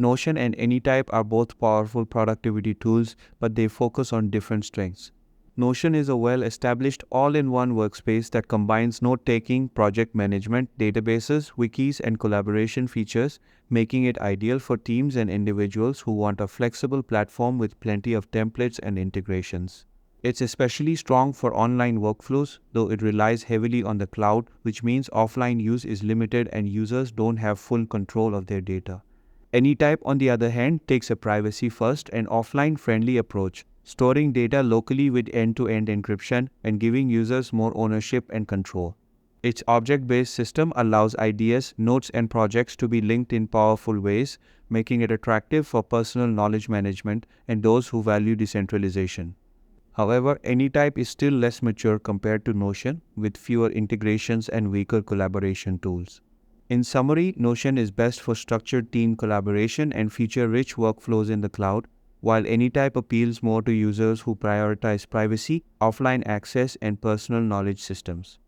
Notion and Anytype are both powerful productivity tools, but they focus on different strengths. Notion is a well-established all-in-one workspace that combines note-taking, project management, databases, wikis, and collaboration features, making it ideal for teams and individuals who want a flexible platform with plenty of templates and integrations. It's especially strong for online workflows, though it relies heavily on the cloud, which means offline use is limited and users don't have full control of their data. Anytype, on the other hand, takes a privacy-first and offline-friendly approach, storing data locally with end-to-end encryption and giving users more ownership and control. Its object-based system allows ideas, notes, and projects to be linked in powerful ways, making it attractive for personal knowledge management and those who value decentralization. However, Anytype is still less mature compared to Notion, with fewer integrations and weaker collaboration tools. In summary, Notion is best for structured team collaboration and feature-rich workflows in the cloud, while Anytype appeals more to users who prioritize privacy, offline access, and personal knowledge systems.